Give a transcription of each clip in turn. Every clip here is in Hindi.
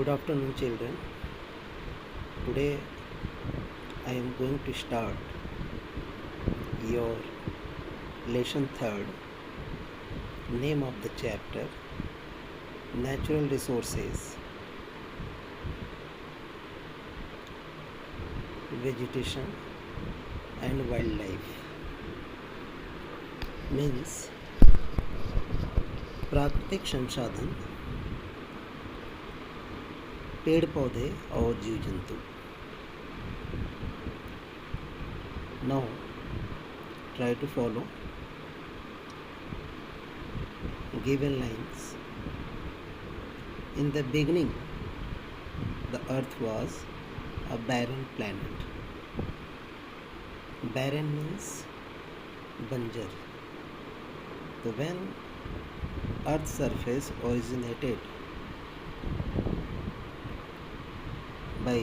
Good afternoon, children. Today I am going to start your lesson third. Name of the chapter: Natural Resources, Vegetation and Wildlife. Means प्राकृतिक संसाधन, पेड़ पौधे और जीव जंतु. Now try to follow given lines. In the beginning, the earth was a barren planet. Barren means banjar. So when earth's surface originated by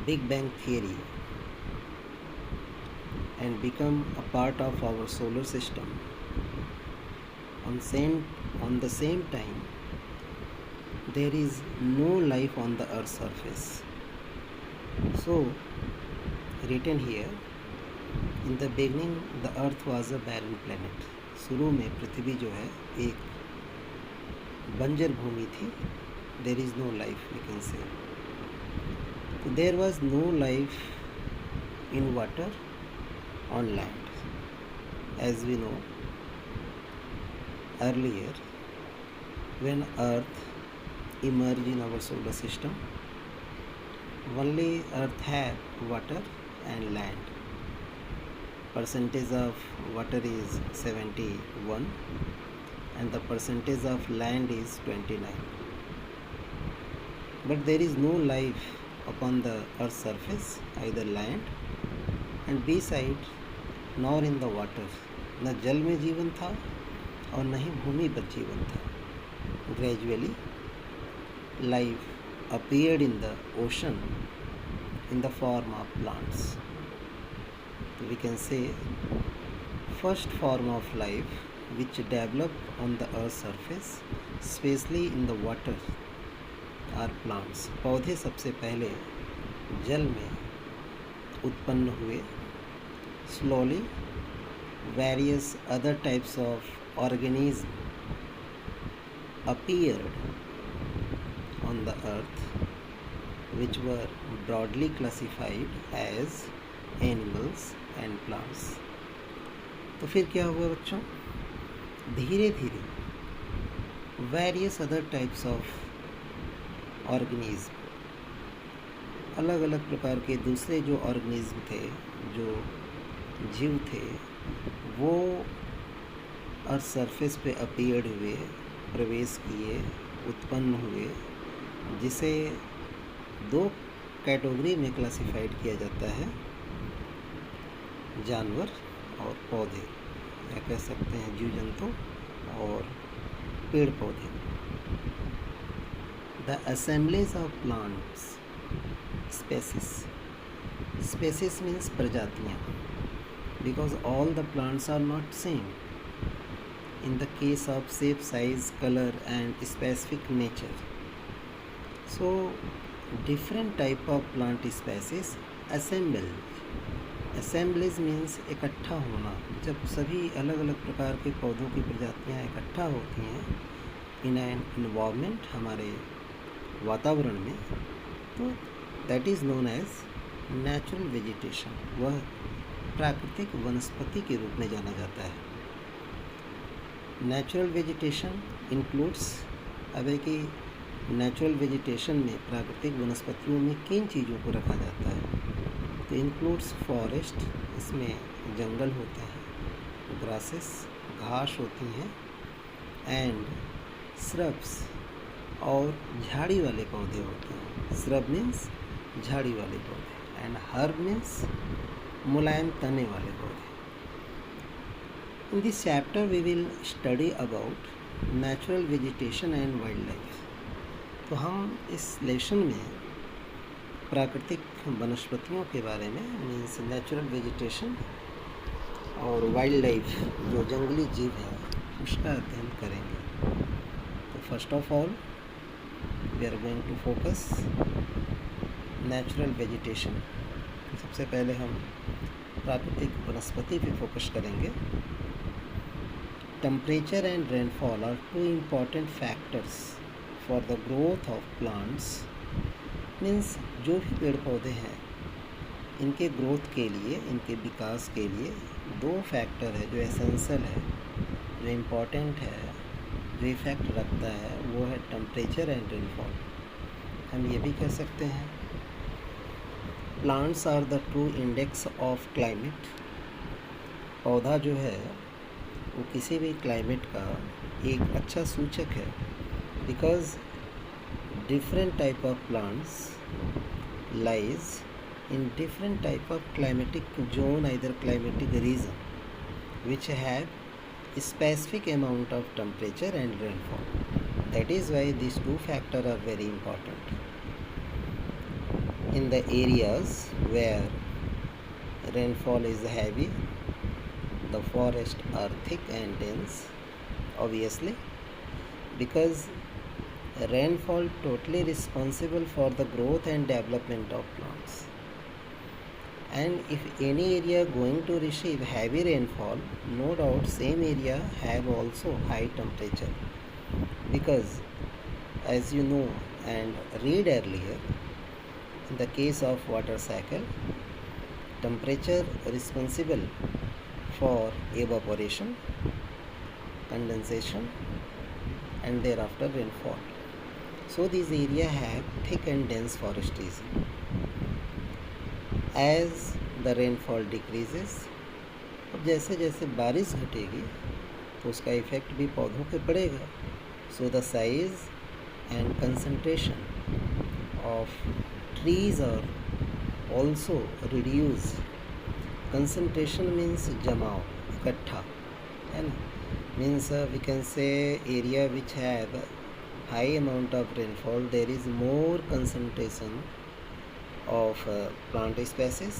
Big Bang theory and become a part of our solar system, on the same time there is no life on the earth's surface. So written here, in the beginning the earth was a barren planet. शुरू में पृथ्वी जो है एक बंजर भूमि थी. There is no life, we can say. There was no life in water, on land. As we know, earlier when earth emerged in our solar system, only earth had water and land. Percentage of water is 71 and the percentage of land is 29. But there is no life upon the earth's surface, either land and beside nor in the water. न जल में जीवन था और न ही भूमि पर जीवन था. Gradually life appeared in the ocean in the form of plants. We can say first form of life which developed on the earth's surface, especially in the water, are plants. पौधे सबसे पहले जल में उत्पन्न हुए. Slowly various other types of organisms appeared on the earth, which were broadly classified as animals and plants. तो फिर क्या हुआ बच्चों? धीरे धीरे various other types of organism, अलग अलग प्रकार के दूसरे जो ऑर्गेनिज्म थे, जो जीव थे, वो अर्थ सरफेस पे अपीयर्ड हुए, प्रवेश किए, उत्पन्न हुए, जिसे दो कैटेगरी में क्लासिफाइड किया जाता है, जानवर और पौधे, या कह सकते हैं जीव जंतु और पेड़ पौधे. The assemblies of plants, species means प्रजातियाँ, because all the plants are not same in the case of shape, size, color and specific nature. So different type of plant species assemble. Assemblies means इकट्ठा होना. जब सभी अलग अलग प्रकार के पौधों की प्रजातियाँ इकट्ठा होती हैं in an environment, हमारे वातावरण में, तो that is known as natural vegetation. वह प्राकृतिक वनस्पति के रूप में जाना जाता है. नेचुरल वेजिटेशन इंक्लूड्स, अब है कि नेचुरल वेजिटेशन में प्राकृतिक वनस्पतियों में किन चीज़ों को रखा जाता है? तो इंक्लूड्स फॉरेस्ट, इसमें जंगल होते हैं, ग्रासेस, घास होती हैं, एंड श्रब्स, और झाड़ी वाले पौधे होते हैं. श्रब मीन्स झाड़ी वाले पौधे एंड हर्ब मीन्स मुलायम तने वाले पौधे. In this chapter we will study about natural vegetation and wildlife. तो हम इस लेसन में प्राकृतिक वनस्पतियों के बारे में, मीन्स नेचुरल वेजिटेशन और वाइल्ड लाइफ जो जंगली जीव है, उसका अध्ययन करेंगे. तो first of all we are going to focus natural vegetation. सबसे पहले हम प्राकृतिक वनस्पति पे फोकस करेंगे. Temperature and rainfall are two important factors for the growth of plants. Means जो भी पेड़ पौधे हैं इनके ग्रोथ के लिए, इनके विकास के लिए दो फैक्टर है जो एसेंशियल है, जो इम्पोर्टेंट है, जो इफ़ेक्ट रखता है, वो है टेम्परेचर एंड रेनफॉल. हम ये भी कह सकते हैं plants are the true index of climate. पौधा जो है वो किसी भी क्लाइमेट का एक अच्छा सूचक है, because different type of plants lies in different type of climatic zone, either climatic region, which have specific amount of temperature and rainfall. That is why these two factors are very important. In the areas where rainfall is heavy, the forests are thick and dense, obviously, because rainfall totally responsible for the growth and development of plants. And if any area going to receive heavy rainfall, no doubt same area have also high temperature, because as you know and read earlier, in the case of water cycle, temperature responsible for evaporation, condensation and thereafter rainfall. So these area have thick and dense forest region. As the rainfall decreases, अब जैसे जैसे बारिश घटेगी तो उसका इफ़ेक्ट भी पौधों पे पड़ेगा. So the size and concentration of trees are also reduce. Concentration means जमाव, इकट्ठा, है ना. Means we can say area which have high amount of rainfall, there is more concentration of plant species,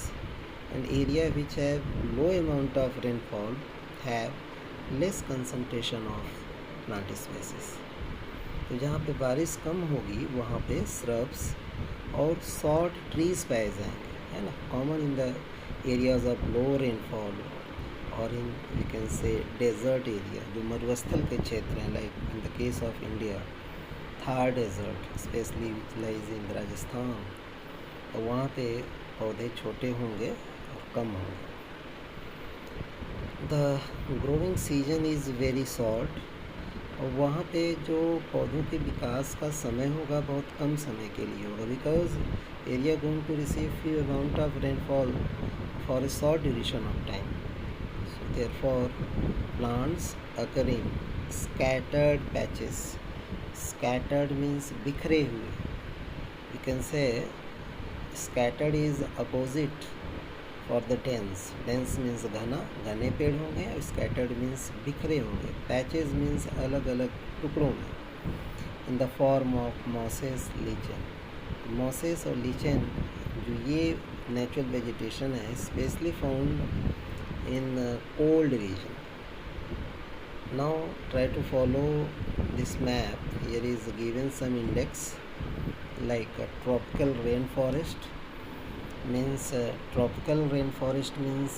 and area which have low amount of rainfall have less concentration of plant species. तो जहाँ पे बारिश कम होगी वहाँ पे shrubs और short trees पाए जाएंगे, है ना. Common in the areas of low rainfall और in we can say desert area, जो मरुस्थल के क्षेत्र हैं, like in the case of India Thar desert specially which lies in Rajasthan. तो वहाँ पे पौधे छोटे होंगे और कम होंगे. The growing season is very short, और वहाँ पे जो पौधों के विकास का समय होगा बहुत कम समय के लिए होगा, because area going to receive few amount of rainfall for a short duration of time. So therefore plants occurring scattered patches. Scattered means बिखरे हुए. We can say scattered is opposite for the dense. Dense means घना, घने पेड़ होंगे, और scattered means बिखरे होंगे. Patches means अलग अलग टुकड़ों में. In the form of mosses, lichen. Mosses और lichen जो ये natural vegetation है, specially found in cold region. Now try to follow this map. Here is given some index. Like a tropical rainforest means tropical rainforest means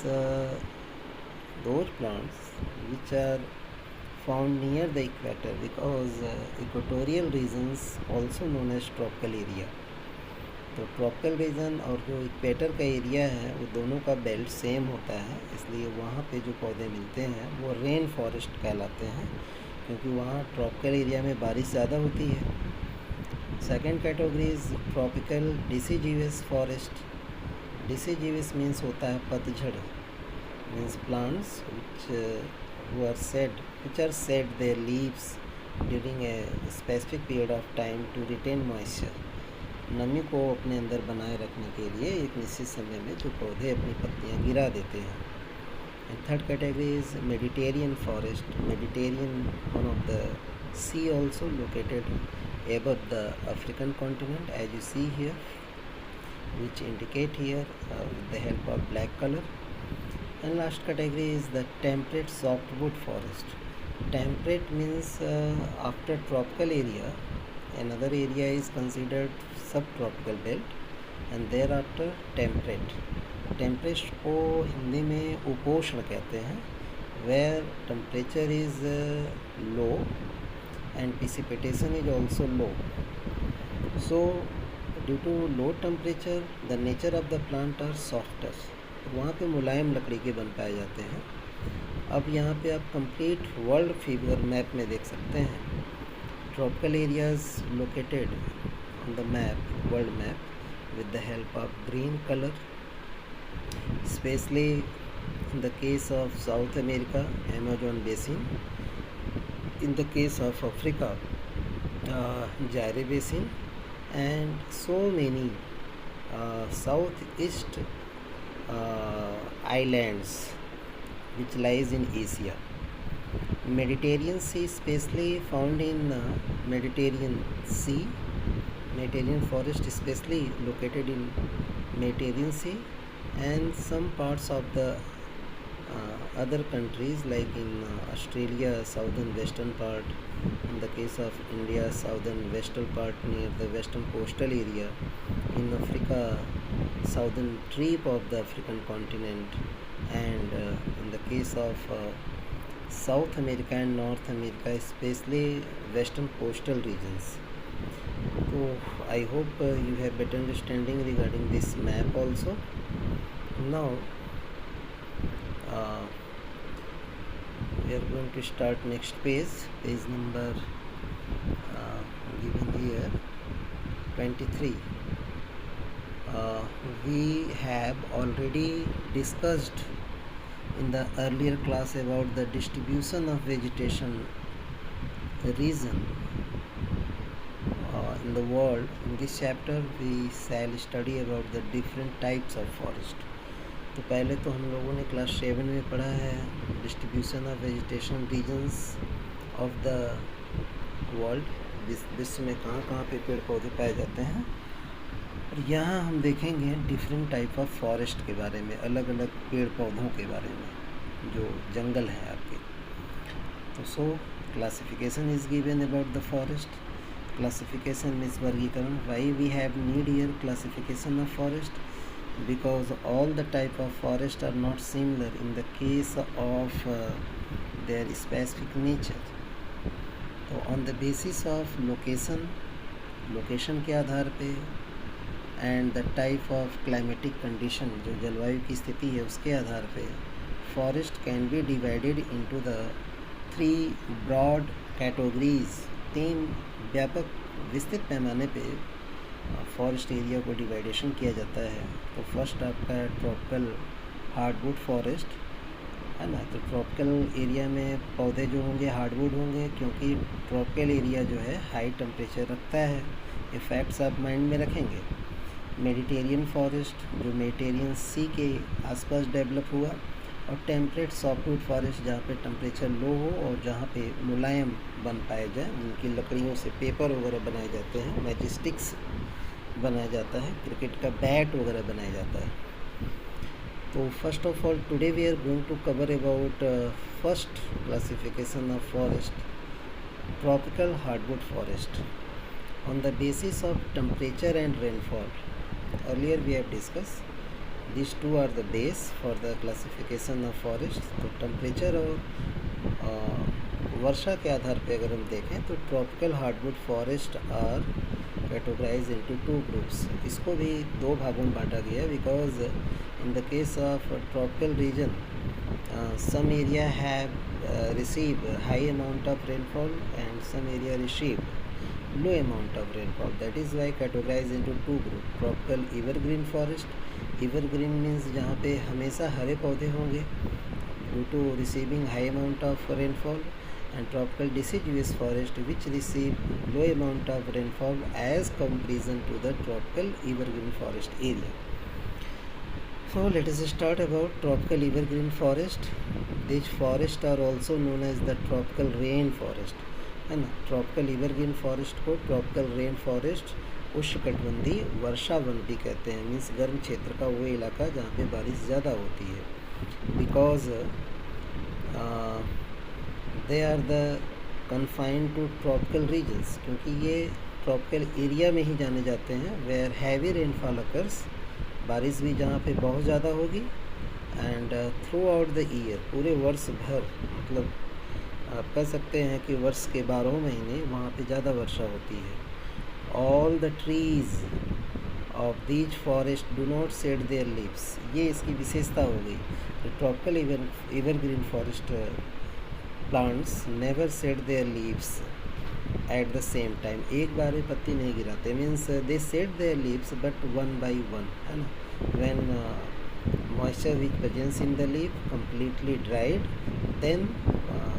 those plants which are found near the equator, because equatorial regions also known as tropical area. तो ट्रॉपिकल रीजन और जो इक्वेटर का एरिया है वो दोनों का बेल्ट सेम होता है, इसलिए वहाँ पे जो पौधे मिलते हैं वो रेन फॉरेस्ट कहलाते हैं, क्योंकि वहाँ ट्रॉपिकल एरिया में बारिश ज़्यादा होती है. Second category is tropical deciduous forest. Deciduous means होता है पतझड़, means plants which are shed their leaves during a specific period of time to retain moisture. नमी को अपने अंदर बनाए रखने के लिए एक निश्चित समय में जो पौधे अपनी पत्तियां गिरा देते हैं. And third category is Mediterranean forest. Mediterranean one of the sea also located above the African continent, as you see here, which indicate here with the help of black color. And last category is the temperate softwood forest. Temperate means after tropical area another area is considered subtropical belt, and thereafter temperate. Temperate को हिंदी में उपोष्ण कहते हैं, where temperature is low and precipitation is also low. So due to low temperature the nature of the plant are softer. वहाँ पे मुलायम लकड़ी के बन पाए जाते हैं. अब यहाँ पे आप कंप्लीट वर्ल्ड फिगर मैप में देख सकते हैं. Tropical areas located on the map, world map, with the help of green color, especially in the case of South America, Amazon basin, in the case of Africa, Zaire basin, and so many southeast islands which lies in Asia. Mediterranean Sea, especially found in Mediterranean Sea. Mediterranean forest especially located in Mediterranean Sea, and some parts of the other countries like in Australia, southern western part, in the case of India, southern western part near the western coastal area, in Africa, southern tip of the African continent, and in the case of South America and North America, especially western coastal regions. So I hope you have better understanding regarding this map also. Now we are going to start next page number given here 23. We have already discussed in the earlier class about the distribution of vegetation region in the world. In this chapter we shall study about the different types of forest. तो पहले तो हम लोगों ने क्लास 7 में पढ़ा है distribution of vegetation regions of the world, विश्व में कहाँ कहाँ पे पेड़ पौधे पाए जाते हैं. और यहाँ हम देखेंगे डिफरेंट टाइप ऑफ फॉरेस्ट के बारे में, अलग अलग पेड़ पौधों के बारे में जो जंगल हैं आपके. तो so classification is given about the forest. Classification means वर्गीकरण. Why we have need here classification of forest? Because all the type of forest are not similar in the case of their specific nature. तो on the basis of location के आधार पे and the type of climatic condition, जो जलवायु की स्थिति है उसके आधार पे forest can be divided into the 3 broad categories. 3 व्यापक विस्तृत पैमाने पे फॉरेस्ट एरिया को डिवाइडेशन किया जाता है. तो फर्स्ट आपका है ट्रॉपिकल हार्डवुड फॉरेस्ट, है ना. तो ट्रॉपिकल एरिया में पौधे जो होंगे हार्डवुड होंगे, क्योंकि ट्रॉपिकल एरिया जो है हाई टेम्परेचर रखता है. ये फैक्ट्स आप माइंड में रखेंगे. मेडिटेरियन फॉरेस्ट जो मेडिटेरियन सी के आसपास डेवलप हुआ, और टेम्परेट सॉफ्टवुड फॉरेस्ट जहाँ पे टेम्परेचर लो हो और जहाँ पे मुलायम बन पाए जाए, जिनकी लकड़ियों से पेपर वगैरह बनाए जाते हैं, मैजिस्टिक्स बनाया जाता है, क्रिकेट का बैट वगैरह बनाया जाता है. तो first of all today we are going to cover about first classification of forest, tropical hardwood forest on the basis of temperature and rainfall. Earlier we have discuss these two are the base for the classification of forest. तो टेम्परेचर और वर्षा के आधार पे अगर हम देखें तो tropical hardwood forest are categorize into 2 groups. इसको भी 2 भागों में बांटा गया, because in the case of tropical region some area have receive high amount of rainfall and some area receive low amount of rainfall. That is why categorized into 2 group. Tropical evergreen forest. Evergreen means जहाँ पे हमेशा हरे पौधे होंगे due to receiving high amount of rainfall, and tropical deciduous forest which receive low amount of rainfall as comparison to the tropical evergreen forest area. So let us start about tropical evergreen forest. These forests are also known as the tropical rain forest, है ना. ट्रॉपिकल एवरग्रीन फॉरेस्ट को ट्रॉपिकल रेन फॉरेस्ट, उष्णकटिबंधीय वर्षा वन भी कहते हैं. मीन्स गर्म क्षेत्र का वो इलाका जहाँ पे बारिश ज़्यादा होती है, because they are the confined to tropical regions. क्योंकि ये ट्रॉपिकल एरिया में ही जाने जाते हैं, वेयर हैवी रेनफॉल अकर्स, बारिश भी जहाँ पे बहुत ज़्यादा होगी, and through out the year, पूरे वर्ष भर, मतलब आप कह सकते हैं कि वर्ष के 12 महीने वहाँ पे ज़्यादा वर्षा होती है। All the trees of these forest do not shed their leaves, ये इसकी विशेषता हो गई। Tropical evergreen forest plants never shade their leaves at the same time, एक बार में पत्ती नहीं गिराते, means they shade their leaves but one by one, है ना। When moisture which presents in the leaf completely dried, then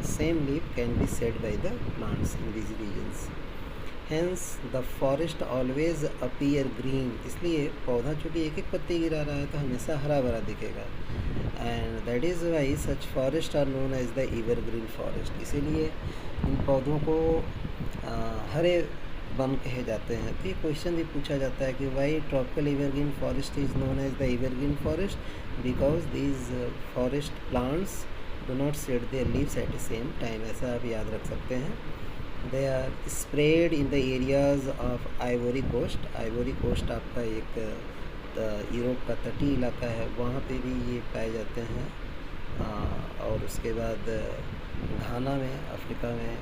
same leaf can be shed by the plants in these regions. Hence the forest always appear green, इसलिए पौधा चूँकि एक एक पत्ती गिरा रहा है तो हमेशा हरा भरा दिखेगा, and that is why such forests are known as the evergreen forest, इसीलिए इन पौधों को हरे वन कहे जाते हैं। तो ये क्वेश्चन भी पूछा जाता है कि why tropical evergreen forest is known as the evergreen forest, because these forest plants do not shed their leaves at the same time, ऐसा आप याद रख सकते हैं। They are spread in the areas of Ivory Coast, Ivory Coast आपका एक यूरोप का तटीय इलाका है, वहाँ पे भी ये पाए जाते हैं। और उसके बाद घाना में अफ्रीका में,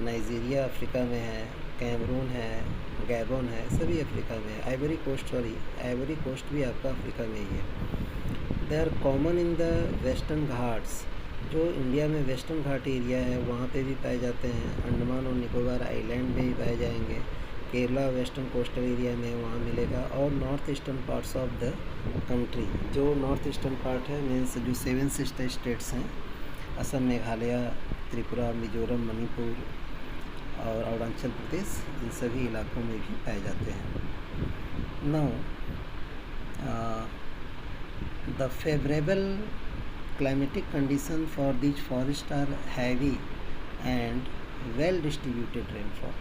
नाइजीरिया अफ्रीका में है, कैमरून है, गैबोन है, सभी अफ्रीका में है। आइवरी कोस्ट भी आपका अफ्रीका में ही है। They are common in the western Ghats, जो इंडिया में वेस्टर्न घाट एरिया है वहाँ पे भी पाए जाते हैं। अंडमान और निकोबार आइलैंड में भी पाए जाएंगे, केरला वेस्टर्न कोस्टल एरिया में वहाँ मिलेगा, और north eastern parts of the country, जो नॉर्थ ईस्टर्न पार्ट है मीन्स जो 7 सिस्टर स्टेट्स हैं, असम, मेघालय, त्रिपुरा, मिजोरम, मणिपुर और अरुणाचल प्रदेश, इन सभी इलाकों में भी पाए जाते हैं। Now the favourable climatic condition for these forest are heavy and well distributed rainfall,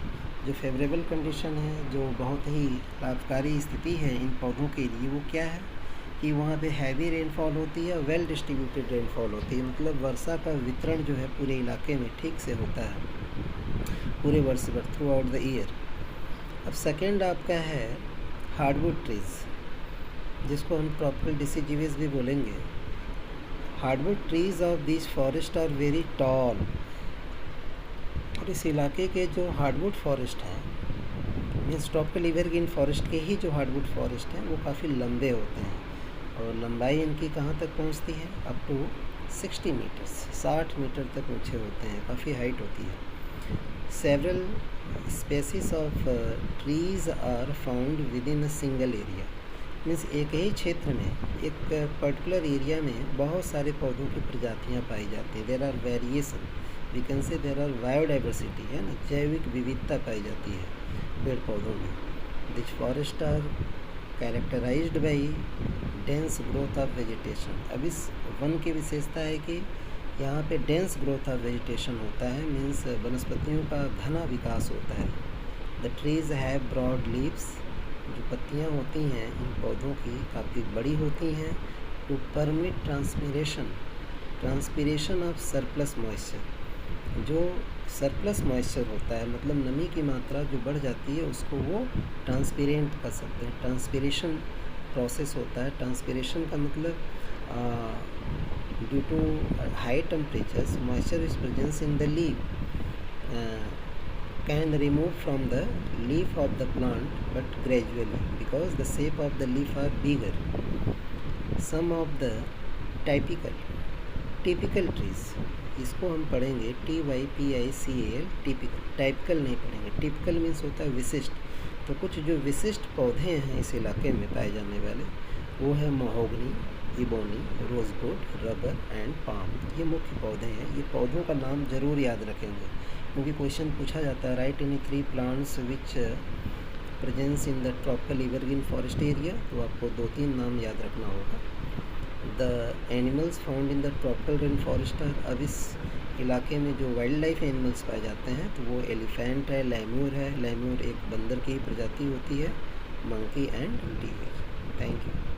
जो फेवरेबल कंडीशन है, जो बहुत ही लाभकारी स्थिति है इन पौधों के लिए, वो क्या है कि वहाँ पे हैवी रेनफॉल होती है, वेल डिस्ट्रीब्यूटेड रेनफॉल होती है, मतलब वर्षा का वितरण जो है पूरे इलाके में ठीक से होता है पूरे वर्ष भर, थ्रू आउट द ईयर। अब सेकेंड आपका है हार्डवुड ट्रीज़, जिसको हम ट्रॉपिकल डिसीजिवस भी बोलेंगे। Hardwood trees of this forest are very tall, और इस इलाके के जो हार्डवुड फॉरेस्ट हैं, मीन्स ट्रॉपिकल एवरग्रीन फॉरेस्ट के ही जो हार्डवुड फॉरेस्ट हैं वो काफ़ी लंबे होते हैं, और लंबाई इनकी कहाँ तक पहुँचती है, अप टू 60 मीटर्स, 60 मीटर तक ऊँचे होते हैं, काफ़ी हाइट होती है। Several species of trees are found within a single area, means एक ही क्षेत्र में, एक पर्टिकुलर एरिया में बहुत सारे पौधों की प्रजातियां पाई जाती हैं। There are variation, we can say there are biodiversity, है ना, जैविक विविधता पाई जाती है पेड़ पौधों में। This forest are characterised by dense growth of vegetation, अब इस वन की विशेषता है कि यहाँ पे डेंस ग्रोथ ऑफ वेजिटेशन होता है, मीन्स वनस्पतियों का घना विकास होता है। The trees have broad leaves, जो पत्तियाँ होती हैं इन पौधों की काफ़ी बड़ी होती हैं। To permit transpiration of surplus moisture, जो सरप्लस मॉइस्चर होता है, मतलब नमी की मात्रा जो बढ़ जाती है उसको वो ट्रांसपेरेंट कर सकते हैं। ट्रांसपीरेशन प्रोसेस होता है, ट्रांसपीरेशन का मतलब due to high temperatures, moisture is present in the leaf can remove from the leaf of the plant, but gradually, because the shape of the leaf are bigger. Some of the typical trees, इसको हम पढ़ेंगे TYPICAL, टाइपिकल नहीं पढ़ेंगे। टिपिकल मीन्स होता है विशिष्ट, तो कुछ जो विशिष्ट पौधे हैं इस इलाके में पाए जाने वाले, वो है mahogany, ebony, rosewood, rubber and palm, ये मुख्य पौधे हैं। ये पौधों का नाम ज़रूर याद रखेंगे, क्योंकि क्वेश्चन पूछा जाता है write any 3 plants which presence in the tropical evergreen forest area, तो आपको 2-3 नाम याद रखना होगा। The animals found in the tropical rain forest are, अब इस इलाके में जो वाइल्ड लाइफ एनिमल्स पाए जाते हैं तो वो एलिफेंट है, लेम्यूर है, लेम्यूर एक बंदर की प्रजाति होती है, monkey and deer. Thank you.